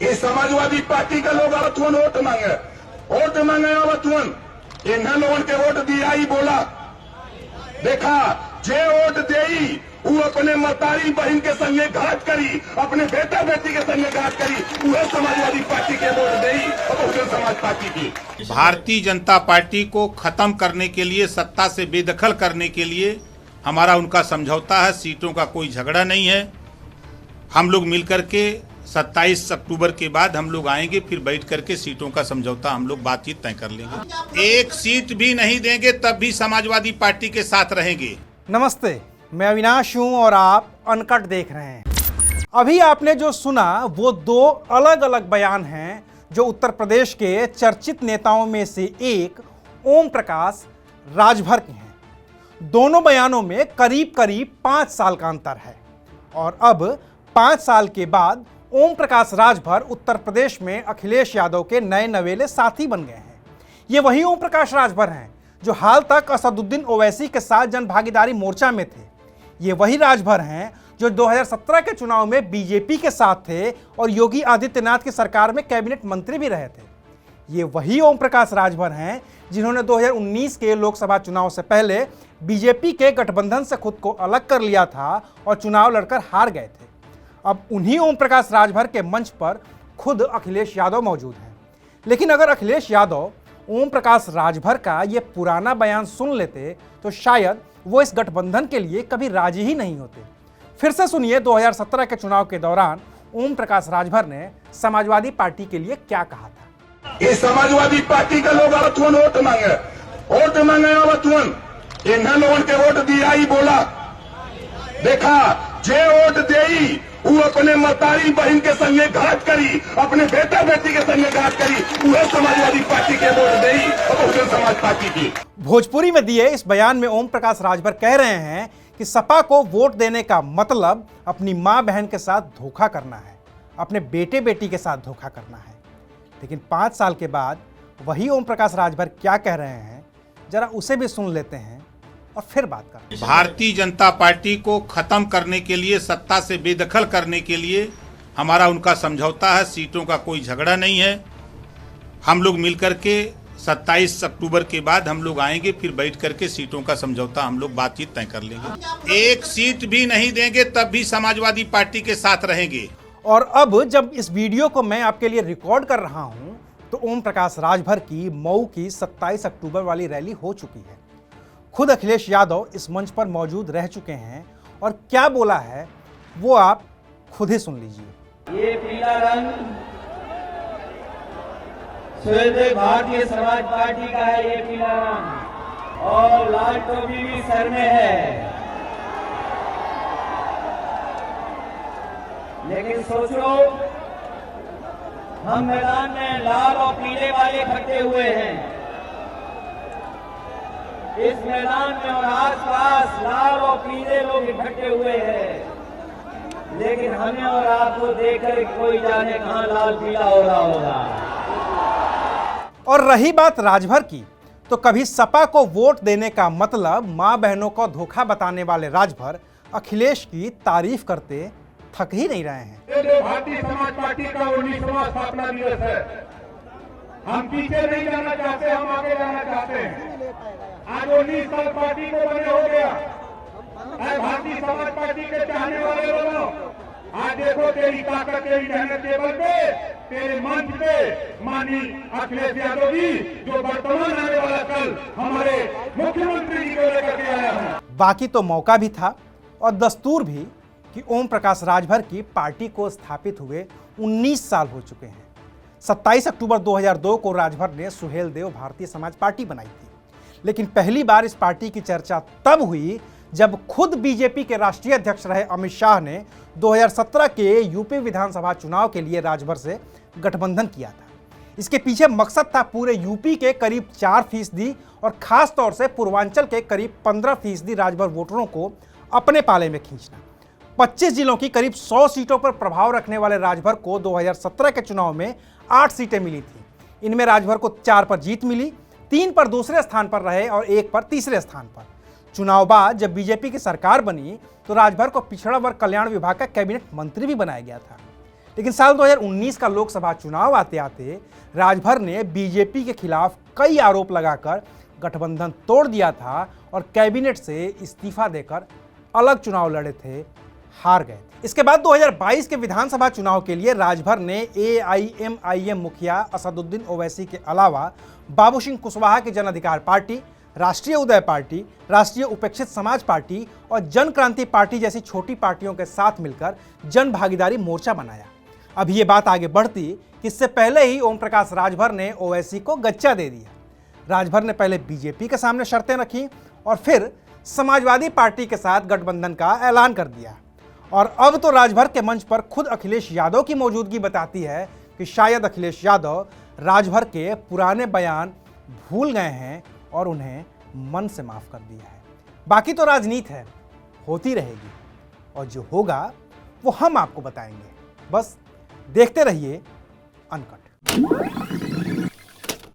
ये समाजवादी पार्टी के लोग आवतवन वोट मांगे आवतवन इन्हें लोगन के वोट दिया ही बोला देखा जे वोट देई वो अपने मतारी बहन के संगे घात करी, अपने बेटा बेटी के संगे घात करी, वह समाजवादी पार्टी के वोट देई और बहुजन समाज पार्टी की। भारतीय जनता पार्टी को खत्म करने के लिए, सत्ता से बेदखल करने के लिए हमारा उनका समझौता है। सीटों का कोई झगड़ा नहीं है। हम लोग मिलकर के 27 अक्टूबर के बाद हम लोग आएंगे, फिर बैठ करके सीटों का समझौता हम लोग बातचीत तय कर लेंगे। एक सीट भी नहीं देंगे तब भी समाजवादी पार्टी के साथ रहेंगे। नमस्ते, मैं अविनाश हूं और आप अनकट देख रहे हैं। अभी आपने जो सुना वो दो अलग अलग बयान हैं जो उत्तर प्रदेश के चर्चित नेताओं में से एक ओम प्रकाश राजभर के हैं। दोनों बयानों में करीब करीब 5 साल का अंतर है और अब 5 साल के बाद ओम प्रकाश राजभर उत्तर प्रदेश में अखिलेश यादव के नए नवेले साथी बन गए हैं। ये वही ओम प्रकाश राजभर हैं जो हाल तक असदुद्दीन ओवैसी के साथ जन भागीदारी मोर्चा में थे। ये वही राजभर हैं जो 2017 के चुनाव में बीजेपी के साथ थे और योगी आदित्यनाथ की सरकार में कैबिनेट मंत्री भी रहे थे। ये वही ओम प्रकाश राजभर हैं जिन्होंने 2019 के लोकसभा चुनाव से पहले बीजेपी के गठबंधन से खुद को अलग कर लिया था और चुनाव लड़कर हार गए थे। अब उन्हीं ओम प्रकाश राजभर के मंच पर खुद अखिलेश यादव मौजूद हैं। लेकिन अगर अखिलेश यादव ओम प्रकाश राजभर का ये पुराना बयान सुन लेते तो शायद वो इस गठबंधन के लिए कभी राजी ही नहीं होते। फिर से सुनिए 2017 के चुनाव के दौरान ओम प्रकाश राजभर ने समाजवादी पार्टी के लिए क्या कहा था। ये समाजवादी पार्टी के लोग आवतवन वोट मांगे आवतवन इन्हें लोगन के वोट दिया ही बोला देखा जे वोट देई वो अपने मतारी बहन के संगे घात करी, अपने बेटा बेटी के संगे घात करी, वह समाजवादी पार्टी के वोट देई और बहुजन समाज पार्टी की। भोजपुरी में दिए इस बयान में ओम प्रकाश राजभर कह रहे हैं कि सपा को वोट देने का मतलब अपनी मां बहन के साथ धोखा करना है, अपने बेटे बेटी के साथ धोखा करना है। लेकिन 5 साल के बाद वही ओम प्रकाश राजभर क्या कह रहे हैं, जरा उसे भी सुन लेते हैं और फिर बात करते हैं। भारतीय जनता पार्टी को खत्म करने के लिए, सत्ता से बेदखल करने के लिए हमारा उनका समझौता है। सीटों का कोई झगड़ा नहीं है। हम लोग मिलकर के 27 अक्टूबर के बाद हम लोग आएंगे, फिर बैठ करके सीटों का समझौता हम लोग बातचीत तय कर लेंगे। एक सीट भी नहीं देंगे तब भी समाजवादी पार्टी के साथ रहेंगे। और अब जब इस वीडियो को मैं आपके लिए रिकॉर्ड कर रहा हूं तो ओम प्रकाश राजभर की मऊ की 27 अक्टूबर वाली रैली हो चुकी है। खुद अखिलेश यादव इस मंच पर मौजूद रह चुके हैं और क्या बोला है वो आप खुद ही सुन लीजिए। ये पीला रंग स्वतंत्र भारतीय समाज पार्टी का है, ये पीला रंग, और लाल टोपी भी सर में है। लेकिन सोचो, हम मैदान में लाल और पीले वाले इकट्ठे हुए हैं। इस मैदान में और आसपास लाल और पीले लोग इकट्ठे हुए हैं, लेकिन हमें और आपको देखकर कोई जाने कहां लाल पीला हो रहा होगा। और रही बात राजभर की, तो कभी सपा को वोट देने का मतलब मां बहनों को धोखा बताने वाले राजभर अखिलेश की तारीफ करते थक ही नहीं रहे हैं। ये जो भारतीय समाज पार्टी का 19वां स्थापना दिवस है, हम पीछे नहीं जाना चाहते, हम आगे जाना चाहते हैं। आज 19 साल पार्टी को बने हो गया। भारतीय समाज पार्टी के चाहने वाले लोगों, आज देखो तेरी ताकत, तेरी मेहनत के बल पे, तेरे मंच पे माननीय अखिलेश यादव जी जो वर्तमान आने वाला कल हमारे मुख्यमंत्री जी को लेकर के आया है। बाकी तो मौका भी था और दस्तूर भी कि ओम प्रकाश राजभर की पार्टी को स्थापित हुए 19 साल हो चुके हैं। 27 अक्टूबर 2002 को राजभर ने सुहेलदेव भारतीय समाज पार्टी बनाई थी। लेकिन पहली बार इस पार्टी की चर्चा तब हुई जब खुद बीजेपी के राष्ट्रीय अध्यक्ष रहे अमित शाह ने 2017 के यूपी विधानसभा चुनाव के लिए राजभर से गठबंधन किया था। इसके पीछे मकसद था पूरे यूपी के करीब 4% और खास तौर से पूर्वांचल के करीब 15% राजभर वोटरों को अपने पाले में खींचना। 25 जिलों की करीब 100 सीटों पर प्रभाव रखने वाले राजभर को 2017 के चुनाव में 8 सीटें मिली थी। इनमें राजभर को 4 पर जीत मिली, 3 पर दूसरे स्थान पर रहे और 1 पर तीसरे स्थान पर। चुनाव बाद जब बीजेपी की सरकार बनी तो राजभर को पिछड़ा वर्ग कल्याण विभाग का कैबिनेट मंत्री भी बनाया गया था। लेकिन साल 2019 का लोकसभा चुनाव आते आते राजभर ने बीजेपी के खिलाफ कई आरोप लगाकर गठबंधन तोड़ दिया था और कैबिनेट से इस्तीफा देकर अलग चुनाव लड़े थे, हार गए थे। इसके बाद 2022 के विधानसभा चुनाव के लिए राजभर ने AIMIM मुखिया असदुद्दीन ओवैसी के अलावा बाबू सिंह कुशवाहा की जन अधिकार पार्टी, राष्ट्रीय उदय पार्टी, राष्ट्रीय उपेक्षित समाज पार्टी और जन क्रांति पार्टी जैसी छोटी पार्टियों के साथ मिलकर जन भागीदारी मोर्चा बनाया। अब ये बात आगे बढ़ती कि इससे पहले ही ओम प्रकाश राजभर ने ओवैसी को गच्चा दे दिया। राजभर ने पहले बीजेपी के सामने शर्तें रखी और फिर समाजवादी पार्टी के साथ गठबंधन का ऐलान कर दिया। और अब तो राजभर के मंच पर खुद अखिलेश यादव की मौजूदगी बताती है कि शायद अखिलेश यादव राजभर के पुराने बयान भूल गए हैं और उन्हें मन से माफ कर दिया है। बाकी तो राजनीति है, होती रहेगी और जो होगा वो हम आपको बताएंगे। बस देखते रहिए अनकट।